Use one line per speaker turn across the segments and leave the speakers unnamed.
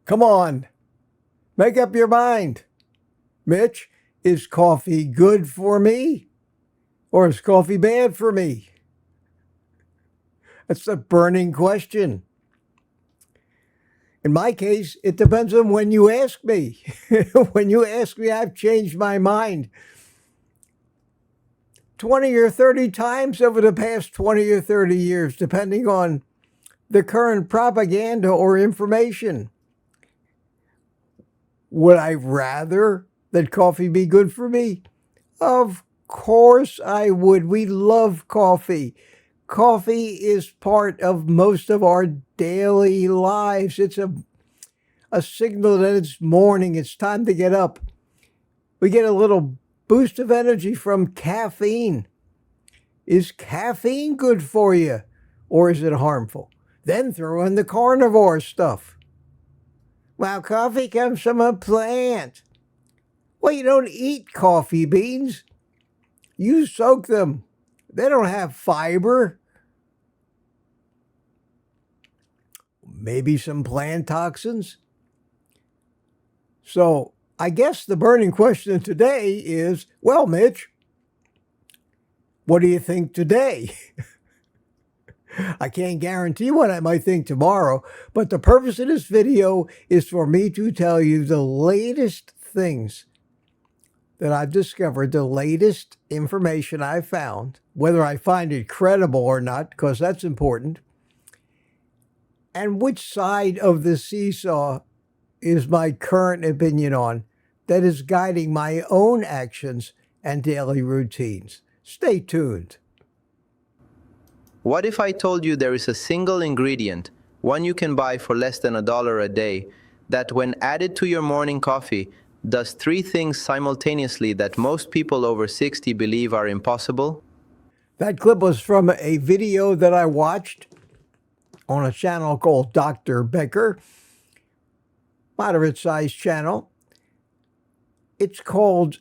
Come on, make up your mind. Mitch, is coffee good for me or is coffee bad for me? That's a burning question. In my case, it depends on when you ask me. When you ask me, I've changed my mind 20 or 30 times over the past 20 or 30 years, depending on the current propaganda or information. Would I rather that coffee be good for me? Of course I would. We love coffee. Coffee is part of most of our daily lives. It's a signal that it's morning, it's time to get up. We get a little boost of energy from caffeine. Is caffeine good for you or is it harmful? Then throw in the carnivore stuff. Well, coffee comes from a plant. Well, you don't eat coffee beans. You soak them. They don't have fiber. Maybe some plant toxins. So I guess the burning question today is, well, Mitch, what do you think today? I can't guarantee what I might think tomorrow, but the purpose of this video is for me to tell you the latest things that I've discovered, the latest information I've found, whether I find it credible or not, because that's important, and which side of the seesaw is my current opinion on that is guiding my own actions and daily routines. Stay tuned.
What if I told you there is a single ingredient, one you can buy for less than $1 a day, that when added to your morning coffee, does 3 things simultaneously that most people over 60 believe are impossible?
That clip was from a video that I watched on a channel called Dr. Becker, moderate-sized channel. It's called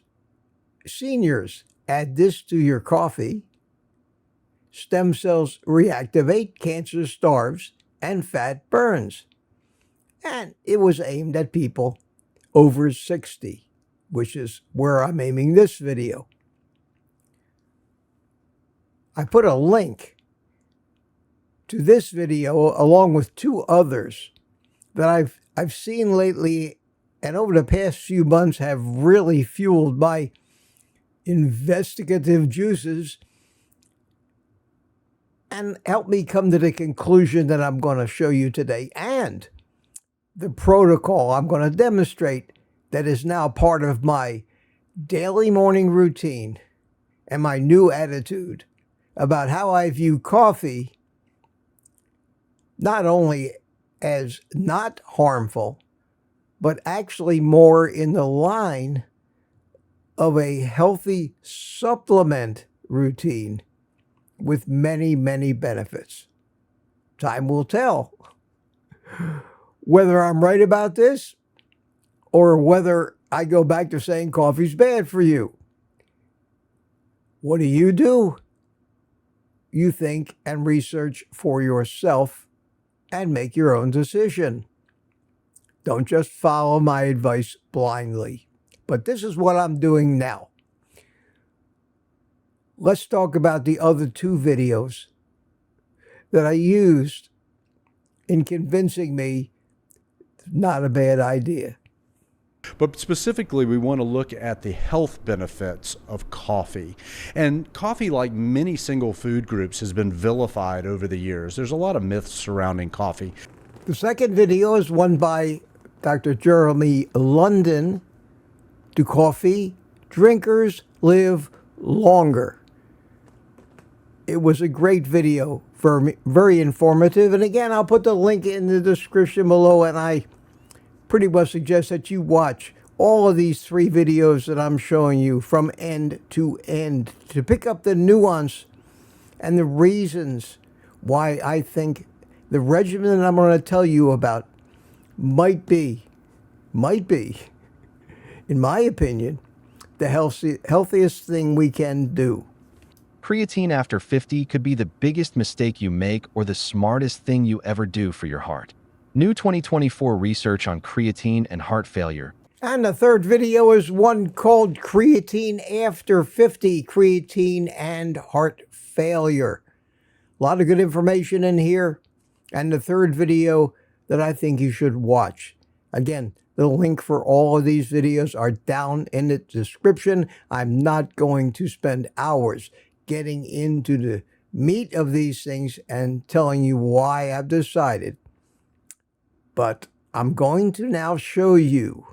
Seniors, Add This to Your Coffee. Stem cells reactivate, cancer starves, and fat burns. And it was aimed at people over 60, which is where I'm aiming this video. I put a link to this video along with 2 others that I've seen lately and over the past few months have really fueled my investigative juices and helped me come to the conclusion that I'm going to show you today, and the protocol I'm going to demonstrate that is now part of my daily morning routine and my new attitude about how I view coffee, not only as not harmful, but actually more in the line of a healthy supplement routine with many, many benefits. Time will tell whether I'm right about this or whether I go back to saying coffee's bad for you. What do? You think and research for yourself and make your own decision. Don't just follow my advice blindly. But this is what I'm doing now. Let's talk about the other 2 videos that I used in convincing me it's not a bad idea.
But specifically, we want to look at the health benefits of coffee. And coffee, like many single food groups, has been vilified over the years. There's a lot of myths surrounding coffee.
The second video is one by Dr. Jeremy London. Do coffee drinkers live longer? It was a great video, very informative. And again, I'll put the link in the description below, and I pretty much suggest that you watch all of these 3 videos that I'm showing you from end to end to pick up the nuance and the reasons why I think the regimen that I'm going to tell you about might be, in my opinion, the healthiest thing we can do.
Creatine after 50 could be the biggest mistake you make or the smartest thing you ever do for your heart. New 2024 research on creatine and heart failure.
And the third video is one called Creatine After 50, Creatine and Heart Failure. A lot of good information in here. And the third video that I think you should watch. Again, the link for all of these videos are down in the description. I'm not going to spend hours getting into the meat of these things and telling you why I've decided. But I'm going to now show you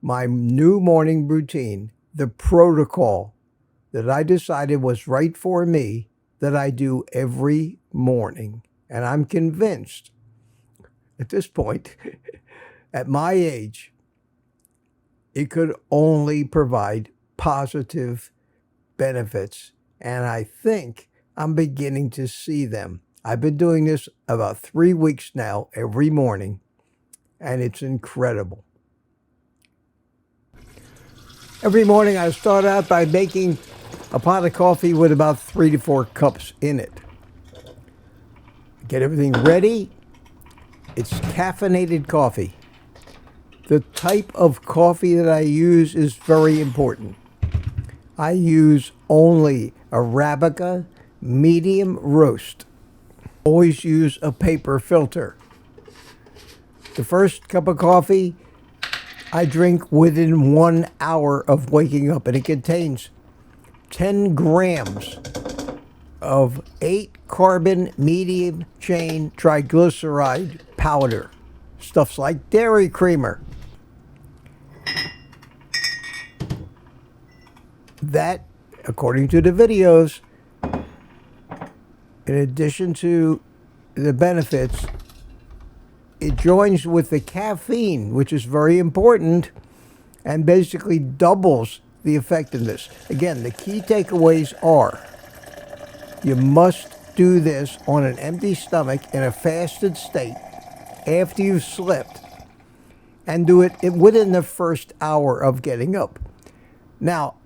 my new morning routine, the protocol that I decided was right for me that I do every morning. And I'm convinced at this point, at my age, it could only provide positive benefits. And I think I'm beginning to see them. I've been doing this about 3 weeks now, every morning, and it's incredible. Every morning I start out by making a pot of coffee with about 3 to 4 cups in it. Get everything ready. It's caffeinated coffee. The type of coffee that I use is very important. I use only Arabica medium roast. Always use a paper filter. The first cup of coffee I drink within 1 hour of waking up, and it contains 10 grams of 8-carbon medium chain triglyceride powder. Stuff's like dairy creamer. That, according to the videos, in addition to the benefits, it joins with the caffeine, which is very important, and basically doubles the effectiveness. Again, the key takeaways are you must do this on an empty stomach in a fasted state after you've slept, and do it within the first hour of getting up. Now,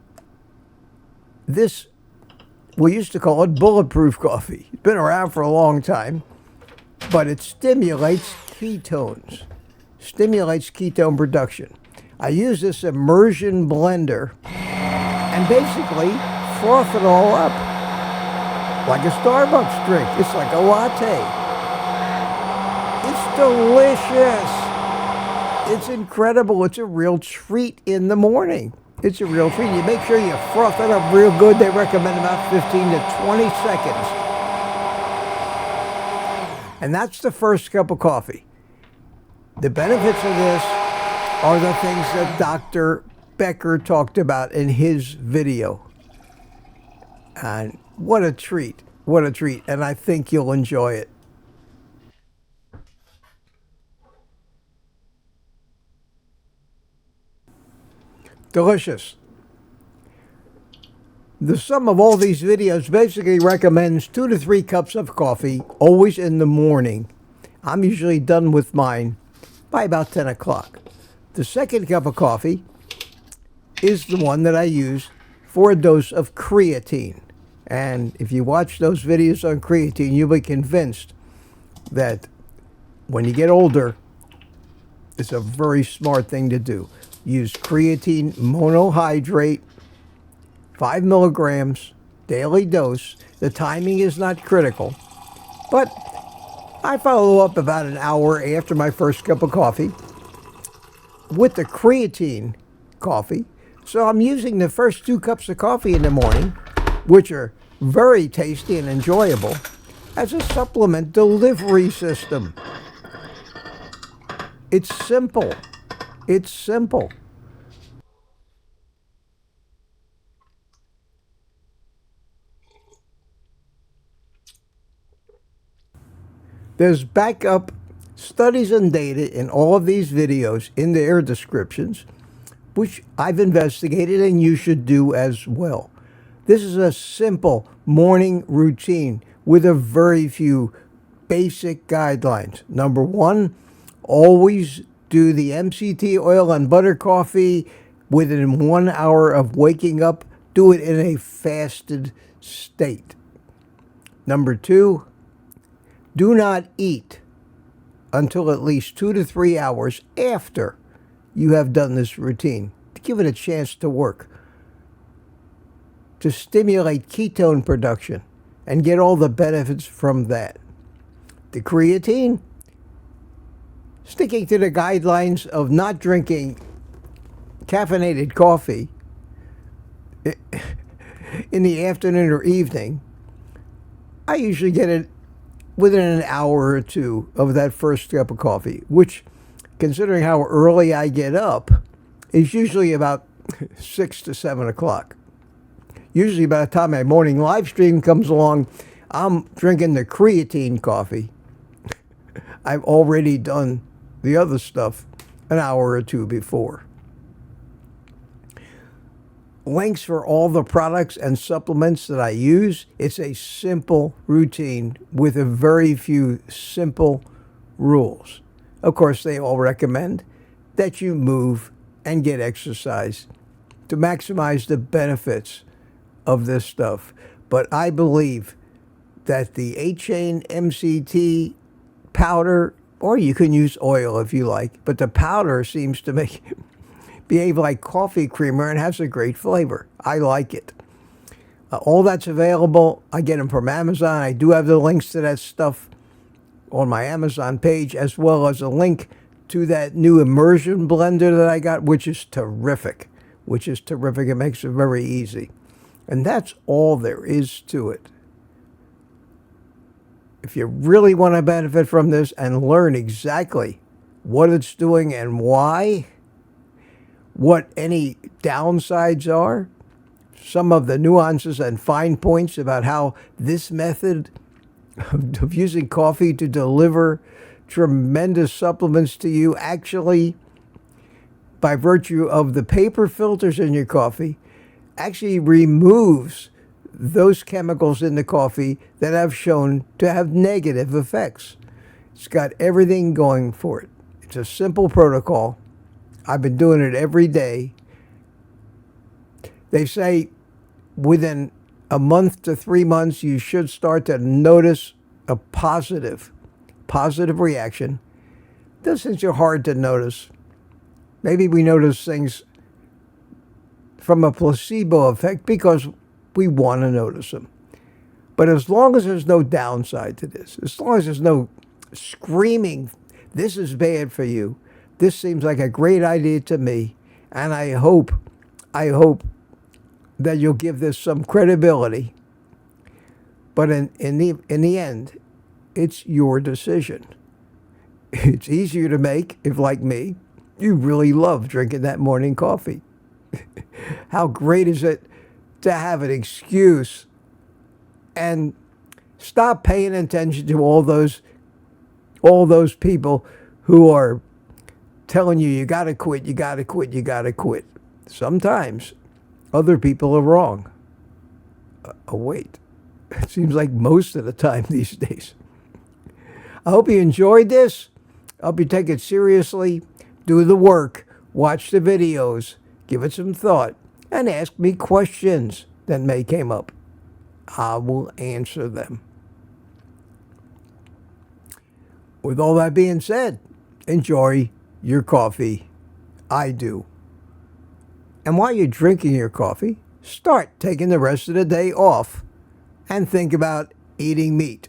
this, we used to call it bulletproof coffee. It's been around for a long time, but it stimulates ketones, stimulates ketone production. I use this immersion blender and basically froth it all up like a Starbucks drink. It's like a latte. It's delicious. It's incredible. It's a real treat in the morning. It's a real treat. You make sure you froth it up real good. They recommend about 15 to 20 seconds. And that's the first cup of coffee. The benefits of this are the things that Dr. Becker talked about in his video. And what a treat. What a treat. And I think you'll enjoy it. Delicious. The sum of all these videos basically recommends 2 to 3 cups of coffee, always in the morning. I'm usually done with mine by about 10 o'clock. The second cup of coffee is the one that I use for a dose of creatine. And if you watch those videos on creatine, you'll be convinced that when you get older, it's a very smart thing to do. Use creatine monohydrate, 5 milligrams, daily dose. The timing is not critical, but I follow up about an hour after my first cup of coffee with the creatine coffee. So I'm using the first 2 cups of coffee in the morning, which are very tasty and enjoyable, as a supplement delivery system. It's simple. It's simple. There's backup studies and data in all of these videos in their descriptions, which I've investigated and you should do as well. This is a simple morning routine with a very few basic guidelines. Number 1, always do the MCT oil and butter coffee within 1 hour of waking up. Do it in a fasted state. Number 2, do not eat until at least 2 to 3 hours after you have done this routine to give it a chance to work, to stimulate ketone production and get all the benefits from that. The creatine, sticking to the guidelines of not drinking caffeinated coffee in the afternoon or evening, I usually get it within an hour or two of that first cup of coffee, which, considering how early I get up, is usually about 6 to 7 o'clock. Usually by the time my morning live stream comes along, I'm drinking the creatine coffee. I've already done the other stuff an hour or two before. Links for all the products and supplements that I use. It's a simple routine with a very few simple rules. Of course, they all recommend that you move and get exercise to maximize the benefits of this stuff. But I believe that the 8-chain MCT powder, or you can use oil if you like, but the powder seems to behave like coffee creamer and has a great flavor. I like it. All that's available. I get them from Amazon. I do have the links to that stuff on my Amazon page, as well as a link to that new immersion blender that I got, which is terrific. It makes it very easy. And that's all there is to it. If you really want to benefit from this and learn exactly what it's doing and why, what any downsides are, some of the nuances and fine points about how this method of using coffee to deliver tremendous supplements to you actually, by virtue of the paper filters in your coffee, actually removes those chemicals in the coffee that have shown to have negative effects. It's got everything going for it. It's a simple protocol. I've been doing it every day. They say within a month to 3 months, you should start to notice a positive reaction. Those things are hard to notice. Maybe we notice things from a placebo effect because we want to notice them. But as long as there's no downside to this, as long as there's no screaming, this is bad for you, this seems like a great idea to me, and I hope that you'll give this some credibility. But in the end, it's your decision. It's easier to make if, like me, you really love drinking that morning coffee. How great is it to have an excuse and stop paying attention to all those people who are telling you, you got to quit, you got to quit, you got to quit. Sometimes other people are wrong. Oh, wait. It seems like most of the time these days. I hope you enjoyed this. I hope you take it seriously. Do the work. Watch the videos. Give it some thought. And ask me questions that may come up. I will answer them. With all that being said, enjoy your coffee. I do. And while you're drinking your coffee, start taking the rest of the day off and think about eating meat.